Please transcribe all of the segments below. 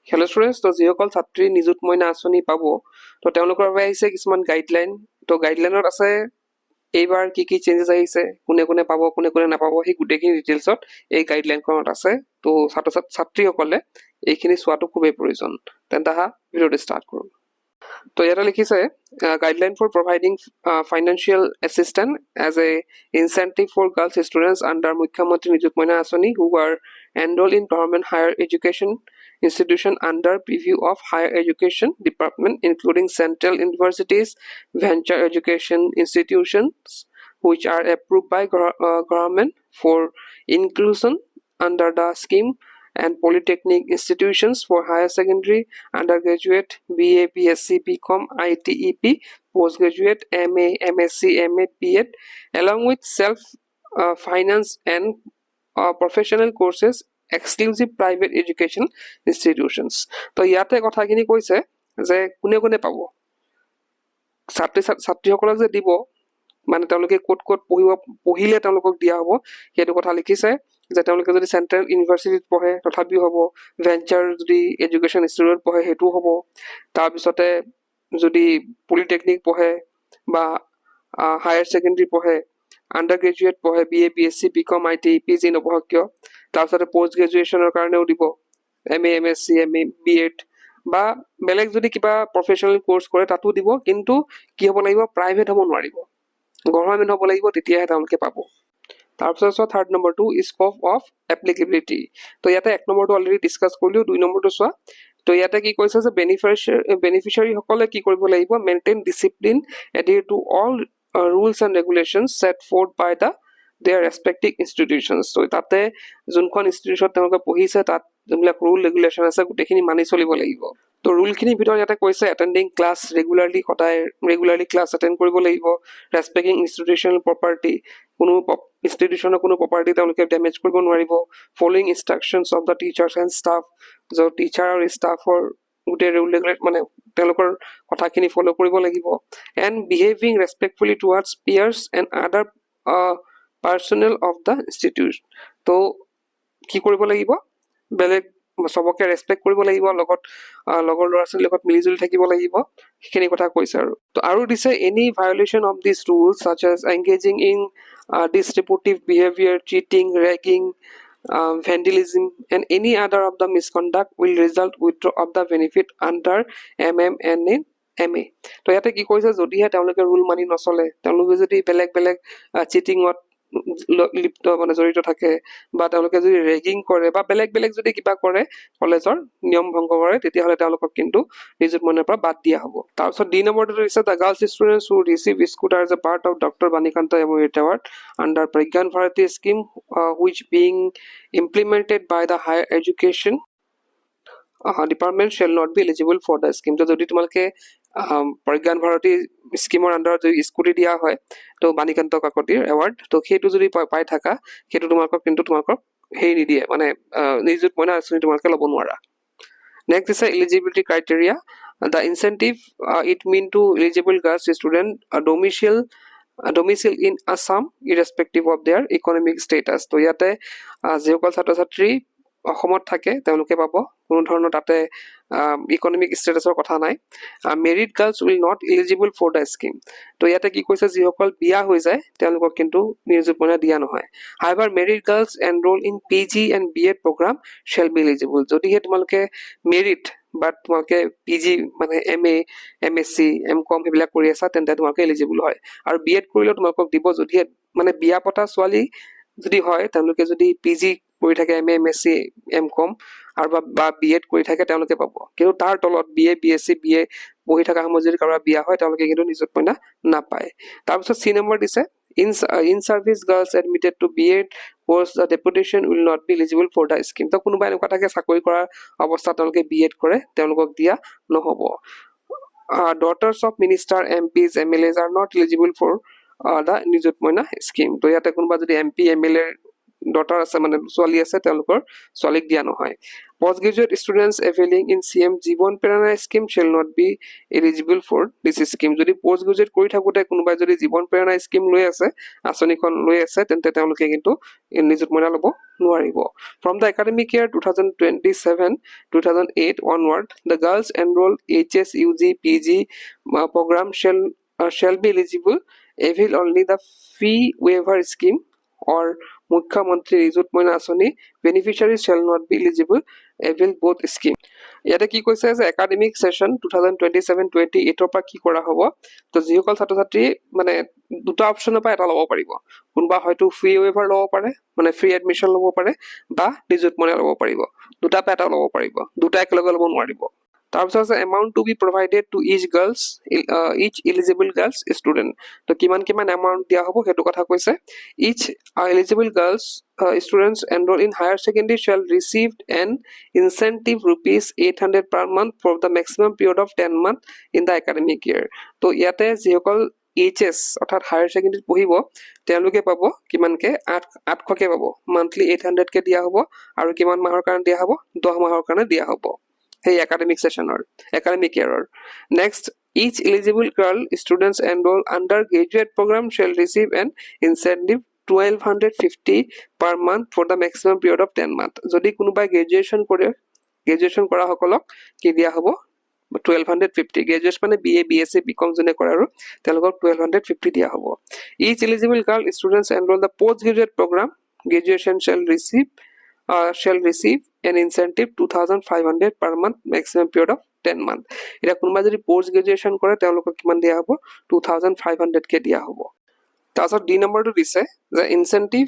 Hello' students, তো যিসকল ছাত্ৰী নিযুত মইনা আঁচনি পাব, তো তেওঁলোকৰ বাবে আহিছে কিছুমান গাইডলাইন। তো গাইডলাইনত আছে এইবাৰ কি কি চেঞ্জেছ আহিছে, কোনে কোনে পাব, কোনে কোনে নাপাব, সেই গোটেইখিনি ডিটেইলছত এই গাইডলাইনখনত আছে। তো ছাত্ৰীসকলে এইখিনি চোৱাটো খুবেই প্ৰয়োজন। তেন্তে আহা ভিডিঅ'টো ষ্টাৰ্ট কৰোঁ। তো ইয়াতে লিখিছে guideline for providing financial assistant as a incentive for girls students under মুখ্যমন্ত্ৰী নিযুত মইনা আঁচনি who are enrolled in government higher education institution under preview of higher education department including central universities, venture education institutions which are approved by government for inclusion under the scheme, and polytechnic institutions for higher secondary, undergraduate, BA, BSc, BCom, ITEP, postgraduate, MA, MSc, MA, BEd, along with self-finance and professional courses, exclusive private education institutions. তো ইয়াতে কথাখিনি কৈছে যে কোনে কোনে পাব, ছাত্ৰীসকলক যে দিব, মানে তেওঁলোকে ক'ত ক'ত পঢ়িলে তেওঁলোকক দিয়া হ'ব সেইটো কথা লিখিছে। যে তেওঁলোকে যদি চেণ্ট্ৰেল ইউনিভাৰ্চিটিত পঢ়ে তথাপিও হ'ব, ভেঞ্চাৰ যদি এডুকেশ্যন ইনষ্টিটিউটত পঢ়ে সেইটোও হ'ব, তাৰপিছতে যদি পলিটেকনিক পঢ়ে বা হায়াৰ ছেকেণ্ডেৰী পঢ়ে, আণ্ডাৰ গ্ৰেজুৱেট পঢ়ে, BA, BSc, BCom, ITEP যি নপঢ়ক কিয়, তাৰপিছতে পষ্ট গ্ৰেজুৱেশ্যনৰ কাৰণেও দিব, MA, MSc, MA, BEd, বা বেলেগ যদি কিবা প্ৰফেচনেল কোৰ্চ কৰে তাতো দিব। কিন্তু কি হ'ব লাগিব, প্ৰাইভেট হ'ব নোৱাৰিব, গভৰ্ণমেণ্ট হ'ব লাগিব, তেতিয়াহে তেওঁলোকে পাব। তাৰপিছত চোৱা থাৰ্ড নম্বৰটো স্কোপ অফ এপ্লিকেবিলিটি। তো ইয়াতে এক নম্বৰটো অলৰেডি ডিছকাছ কৰিলোঁ, 2 নম্বৰটো চোৱা। তো ইয়াতে কি কৈছে যে বেনিফিচিয়াৰীসকলে কি কৰিব লাগিব, maintain discipline, adhere to all rules and regulations set forth by the their respective institutions. তো তাতে যোনখন ইনষ্টিটিউচনত তেওঁলোকে পঢ়িছে তাত যোনবিলাক ৰুল ৰেগুলেশ্যন আছে গোটেইখিনি মানি চলিব লাগিব। তো ৰুলখিনিৰ ভিতৰত ইয়াতে কৈছে এটেণ্ডিং ক্লাছ সদায় ৰেগুলাৰলি ক্লাছ এটেণ্ড কৰিব লাগিব, ৰেচপেক্টিং ইনষ্টিটিউচনেল প্ৰপাৰ্টি, কোনো ইনষ্টিটিউচনৰ কোনো প্ৰপাৰ্টি তেওঁলোকে ডেমেজ কৰিব নোৱাৰিব, following instructions of the teachers and staff, য'ত টিচাৰ আৰু ষ্টাফৰ গোটেই ৰেগুলেট মানে তেওঁলোকৰ কথাখিনি ফ'ল' কৰিব লাগিব, and behaving respectfully towards peers and other personnel of the institution. তো কি কৰিব লাগিব, বেলেগ চবকে ৰেচপেক্ট কৰিব লাগিব, লগৰ ল'ৰা ছোৱালীৰ লগত মিলিজুলি থাকিব লাগিব, সেইখিনি কথা কৈছে। আৰু দিছে any violation of this rules such as engaging in disruptive behavior, cheating, ragging, vandalism, and any other of the misconduct will result withdrawal of the benefit under MMNA MA. তো ইয়াতে কি কৈছে, যদিহে তেওঁলোকে ৰুল মানি নচলে, তেওঁলোকে যদি বেলেগ চিটিঙত লিপ্ত মানে জড়িত থাকে, বা তেওঁলোকে যদি ৰেগিং কৰে বা বেলেগ যদি কিবা কৰে, কলেজৰ নিয়ম ভংগ কৰে, তেতিয়াহ'লে তেওঁলোকক কিন্তু নিযুত মইনাৰ পৰা বাদ দিয়া হ'ব। তাৰপিছত ডি নম্বৰটো দিছে the girls students who receive scooter as a part of doctor Banikanta merit award under Pragyan Bharati scheme which being implemented by the higher education department shall not be eligible for the scheme. তো যদি তোমালোকে প্ৰজ্ঞান ভাৰতী স্কিমৰ আণ্ডাৰত যদি scooty দিয়া হয়, তো বাণীকান্ত কাকতিৰ award, তো সেইটো যদি পাই থাকা, সেইটো তোমালোকক হেৰি নিদিয়ে, মানে নিযুত মইনা আঁচনি তোমালোকে ল'ব নোৱাৰা। নেক্সট দিছে eligibility criteria. The incentive it mean to eligible girls student domicile in Assam irrespective of their economic status. তো ইয়াতে যিসকল ছাত্ৰ ছাত্ৰী অসমত থাকে তেওঁলোকে পাব, কোনো ধৰণৰ তাতে ইকনমিক ষ্টেটাছৰ কথা নাই। Married girls will not eligible for the scheme. তো ইয়াতে কি কৈছে, যিসকল বিয়া হৈ যায় তেওঁলোকক কিন্তু নিযুত মইনা দিয়া নহয়। However married girls enrol in PG and BEd programme shall be eligible. যদিহে তোমালোকে মেৰিড বা তোমালোকে PG মানে MA, MSc, MCom সেইবিলাক কৰি আছা, তেন্তে তোমালোকে এলিজিবল হয়। আৰু BEd কৰিলেও তোমালোকক দিব, যদিহে মানে বিয়া পতা ছোৱালী যদি হয়, তেওঁলোকে যদি PG কৰি থাকে, MA, MSc, MCom আৰু বা BEd কৰি থাকে, তেওঁলোকে পাব। কিন্তু তাৰ তলত BA, BSc, BA পঢ়ি থকা সময়ত যদি কাৰোবাৰ বিয়া হয়, তেওঁলোকে কিন্তু নিযুত মইনা নাপায়। তাৰপিছত C নম্বৰ দিছে in service girls admitted to BEd course the deputation will not be eligible for the scheme. তো কোনোবা এনেকুৱা থাকে চাকৰি কৰাৰ অৱস্থাত তেওঁলোকে BEd কৰে, তেওঁলোকক দিয়া নহ'ব। Daughters' of minister, MPs, MLAs are not eligible for the নিযুত মইনা স্কিম। তো ইয়াতে কোনোবা যদি MP, MLA ডটাৰ আছে মানে ছোৱালী আছে তেওঁলোকৰ ছোৱালীক দিয়া নহয় post graduate students availing in CM Jiban Prerana scheme shall not be eligible for this scheme যদি পোষ্ট গ্ৰেজুৱেট কৰি থাকোঁতে কোনোবাই যদি জীৱন প্ৰেৰণা স্কিম লৈ আছে আঁচনিখন লৈ আছে তেন্তে তেওঁলোকে কিন্তু নিযুত মইনা ল'ব নোৱাৰিব from the academic year 2027-2008 onward the girls enrolled HS UG PG program shall be eligible avail only the fee waiver scheme or মুখ্যমন্ত্ৰী নিযুত মইনা আঁচনি beneficiary shall not be eligible avail both scheme ইয়াতে কি কৈছে যে একাডেমিক সেশন 2027-28 পৰা কি কৰা হ'ব তো যিসকল ছাত্ৰ ছাত্ৰী মানে দুটা অপচনৰ পৰা এটা ল'ব পাৰিব কোনবা হয়তো ফ্ৰী ৱেভাৰ ল'ব পাৰে মানে ফ্ৰী এডমিশন ল'ব পাৰে বা নিযুত মইনা ল'ব পাৰিব দুটা পেটা ল'ব পাৰিব দুটা একেলগে ল'ব নোৱাৰিব তাৰপিছত আছে amount to be provided to each eligible girls student তো কিমান এমাউণ্ট দিয়া হ'ব সেইটো কথা কৈছে each eligible girls students enrolled in higher secondary shall receive an incentive rupees 800 per month for the maximum period of 10 months in the academic year তো ইয়াতে যিসকল HS অৰ্থাৎ হায়াৰ সেকেন্ডাৰীত পঢ়িব তেওঁলোকে পাব কিমানকে 800 কে পাব মান্থলি 800 কে দিয়া হ'ব আৰু কিমান মাহৰ কাৰণে দিয়া হ'ব 10 মাহৰ কাৰণে দিয়া হ'ব সেই একাডেমিক সেশনৰ একাডেমিক ইয়াৰৰ next each eligible girl students enrolled under graduate program shall receive an incentive 1250 per month for the maximum period of 10 months যদি কোনোবাই গ্ৰেজুৱেচন কৰা সকলক কি দিয়া হ'ব 1250 গ্ৰেজুৱেচন মানে BA BSc BCom জনে কৰে আৰু তেওঁলোকক 1250 দিয়া হ'ব each eligible girl students enrolled the postgraduate program graduation shall receive an incentive 2500 per month maximum period of 10 months এটা কোনোবাই যদি পোষ্ট গ্ৰেজুৱেচন কৰে তেওঁলোকক কিমান দিয়া হ'ব 2500 কে দিয়া হ'ব তাৰপিছত ডি নম্বৰটো দিছে যে incentive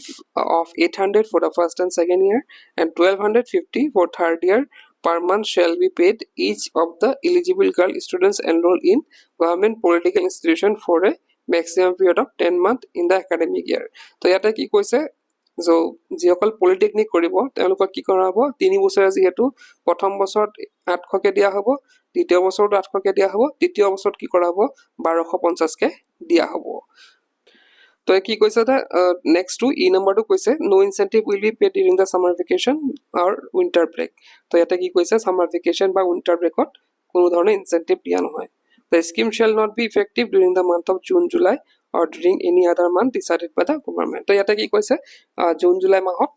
of 800 for the first and second year and 1250 for third year per month shall be paid each of the eligible girl students enrolled in government political institution for a maximum period of 10 months in the academic year তো ইয়াতে কি কৈছে যে যিসকল polytechnic কৰিব তেওঁলোকক কি কৰা হ'ব 3 বছৰ যেহেতু প্ৰথম বছৰত 800 কে দিয়া হ'ব দ্বিতীয় বছৰত 800 কে দিয়া হ'ব তৃতীয় বছৰত কি কৰা হ'ব 1250 কে দিয়া হ'ব তো কি কৈছে দা নেক্সট টু ই নম্বৰটো কৈছে no incentive will be paid during the summer vacation or winter break তো ইয়াতে কি কৈছে সামাৰ ভেকেশন বা উইন্টাৰ ব্ৰেকত কোনো ধৰণৰ ইনসেন্টিভ দিয়া নহয় the scheme shall not be effective during the month of June July or during any other month decided by the government তো ইয়াতে কি কৈছে জুন জুলাই মাহত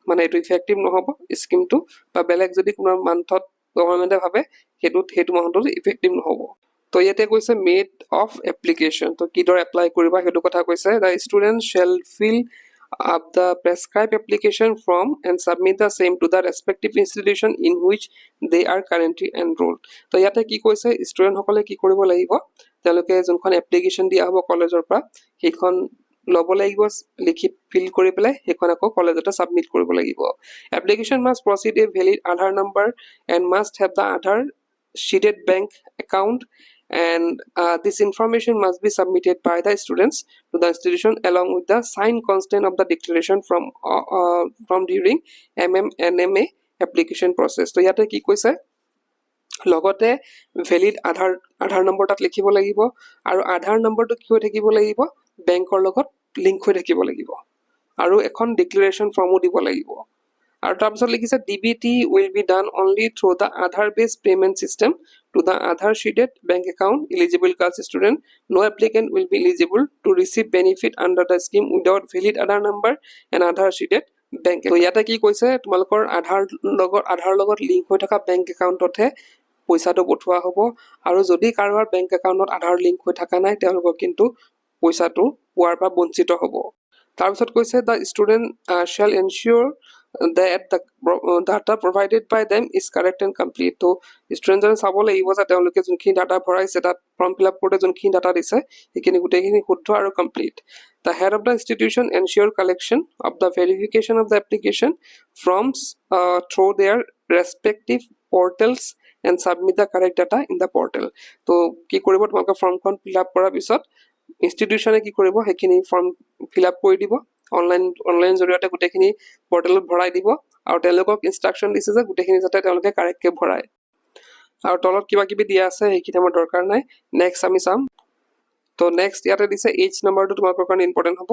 মানে এটো ইফেক্টিভ নহব স্কিমটো বা বেলেগ যদি কোনো মান্থত গভৰ্ণমেণ্টে ভাবে হেতু মাহত ইফেক্টিভ নহব তো ইয়াতে কৈছে মেড অফ এপ্লিকেশন তো কিদৰ এপ্লাই কৰিবা হেতু কথা কৈছে the student shall fill up the prescribed application form and submit the same to the respective institution in which they are currently enrolled তো ইয়াতে কি কৈছে ষ্টুডেন্ট সকলে কি কৰিব লাগিব তেওঁলোকে যোনখন এপ্লিকেশন দিয়া হ'ব কলেজৰ পৰা সেইখন লব লাগিব লিখি ফিল কৰি পেলাই সেইখন আকৌ কলেজতে সাবমিট কৰিব লাগিব application must proceed a valid Aadhaar number and must have the Aadhaar sheeted bank account and this information must be submitted by the students to the institution along with the signed consent of the declaration from during NMA application process তো ইয়াতে কি কৈছে লগতে valid আধাৰ number তাত লিখিব লাগিব আৰু আধাৰ নম্বৰটো কি হৈ থাকিব লাগিব বেংকৰ লগত লিংক হৈ থাকিব লাগিব আৰু এখন ডিক্লেৰেচন ফৰ্মও দিব লাগিব আৰু তাৰপিছত লিখিছে DBT will be done only through the Aadhaar based payment system to the Aadhaar sheeted bank account eligible girls student no applicant will be eligible to receive benefit under the scheme without valid Aadhaar number and Aadhaar sheeted bank তো ইয়াতে কি কৈছে তোমালোকৰ আধাৰ লগত link হৈ থকা bank একাউণ্টতহে পইচাটো পঠোৱা হ'ব আৰু যদি কাৰোবাৰ বেংক একাউণ্টত আধাৰ লিংক হৈ থকা নাই তেওঁলোকক কিন্তু পইচাটো পোৱাৰ পৰা বঞ্চিত হ'ব তাৰপিছত কৈছে the student shall ensure that the data provided by them is correct and complete তো ষ্টুডেন্টজনে চাব লাগিব যে তেওঁলোকে যোনখিনি ডাটা ভৰাইছে তাত ফৰ্ম ফিল আপ কৰোঁতে যোনখিনি ডাটা দিছে সেইখিনি গোটেইখিনি শুদ্ধ আৰু complete the head of the institution ensure collection of the verification of the application forms through their respective portals and submit the correct data in the portal তো কি কৰিব তোমালোকে ফৰ্মখন ফিল আপ কৰাৰ পিছত ইনষ্টিটিউচনে কি কৰিব সেইখিনি ফৰ্ম ফিল আপ কৰি দিব অনলাইন জৰিয়তে গোটেইখিনি পৰ্টেলত ভৰাই দিব আৰু তেওঁলোকক ইনষ্ট্ৰাকচন দিছে যে গোটেইখিনি যাতে তেওঁলোকে কাৰেক্টকে ভৰাই আৰু তলত কিবা কিবি দিয়া আছে সেইখিনি আমাৰ দৰকাৰ নাই নেক্সট আমি চাম তো নেক্সট ইয়াতে দিছে এইচ নাম্বাৰটো তোমালোকৰ কাৰণে ইম্পৰ্টেণ্ট হ'ব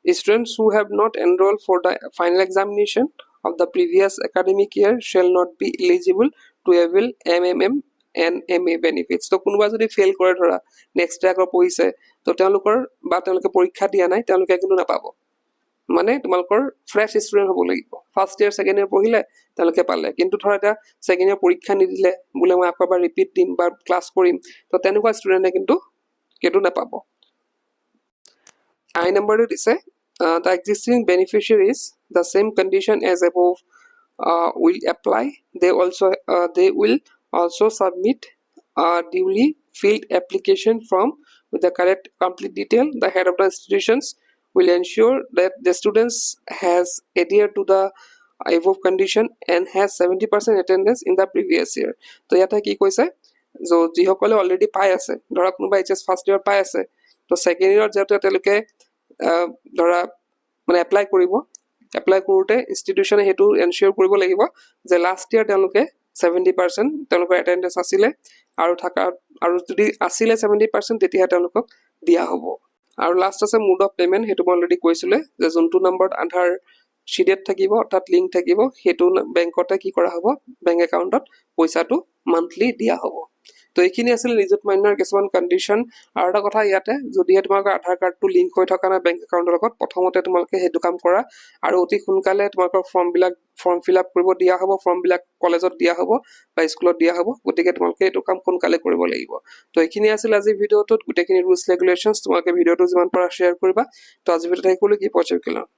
students who have not enrol for the final examination of the previous academic year shall not be eligible to avail MMM and MA benefits তো কোনোবা যদি ফেইল কৰে ধৰা নেক্সট ডে আকৌ পঢ়িছে তো তেওঁলোকৰ বা তেওঁলোকে পৰীক্ষা দিয়া নাই তেওঁলোকে কিন্তু নাপাব মানে তোমালোকৰ ফ্ৰেছ ষ্টুডেণ্ট হ'ব লাগিব ফাৰ্ষ্ট ইয়াৰ ছেকেণ্ড ইয়াৰ পঢ়িলে তেওঁলোকে পালে কিন্তু ধৰা এতিয়া ছেকেণ্ড ইয়াৰ পৰীক্ষা নিদিলে বোলে মই আকৌ এবাৰ ৰিপিট দিম বা ক্লাছ কৰিম তো তেনেকুৱা ষ্টুডেণ্টে কিন্তু সেইটো নাপাব I number is the existing beneficiaries the same condition as above will apply they will also submit a duly filled application form with the correct complete detail the head of the institutions will ensure that the students has adhered to the above condition and has 70% attendance in the previous year তো ইয়াতে কি কৈছে जो যিসকলে already পাই আছে ধৰা কোনোবা এইচএস ফাৰ্ষ্ট ইয়াৰ পাই আছে তো ছেকেণ্ড ইয়াৰত যেতে তেওঁলোকে ধৰা মানে এপ্লাই কৰোঁতে ইনষ্টিটিউচনে হেতু এনশিওৰ কৰিব লাগিব যে লাষ্ট ইয়াৰ তেওঁলোকে 70% তেওঁলোকৰ এটেন্ডেন্স আছিলে আৰু যদি আছিলে 70% তেতিয়া তেওঁলোকক দিয়া হ'ব আৰু লাষ্ট আছে মোড অফ পেমেন্ট হেতু মই অলৰেডি কৈছিলে যে যোনটো নম্বৰত আধাৰ শিডেট থাকিব অৰ্থাৎ লিংক থাকিব হেতু বেংকতে কি কৰা হ'ব বেংক একাউণ্টত পইচাটো মান্থলি দিয়া হ'ব তো এইখিনি আছিল নিযুত মাইনাৰ কিছুমান কন্ডিশন আৰু এটা কথা ইয়াতে যদিহে তোমালোকৰ আধাৰ কাৰ্ডটো লিংক হৈ থকা না বেংক একাউণ্টৰ লগত প্ৰথমতে তোমালোকে হেতু কাম কৰা আৰু অতি সোনকালে তোমালোকৰ ফৰ্ম ফিল আপ কৰিব দিয়া হ'ব ফৰ্ম বিলাক কলেজত দিয়া হ'ব বা স্কুলত দিয়া হ'ব গতিকে তোমালোকে এইটো কাম সোনকালে কৰিব লাগিব তো এইখিনি আছিল আজি ভিডিঅ'টোত গোটেইখিনি ৰুলছ ৰেগুলেশনছ তোমালোকে ভিডিঅ'টো যিমান পাৰা শ্বেয়াৰ কৰিবা তো আজি ভিডিঅ'টো থাকিবলৈ কি পঢ়িছিলা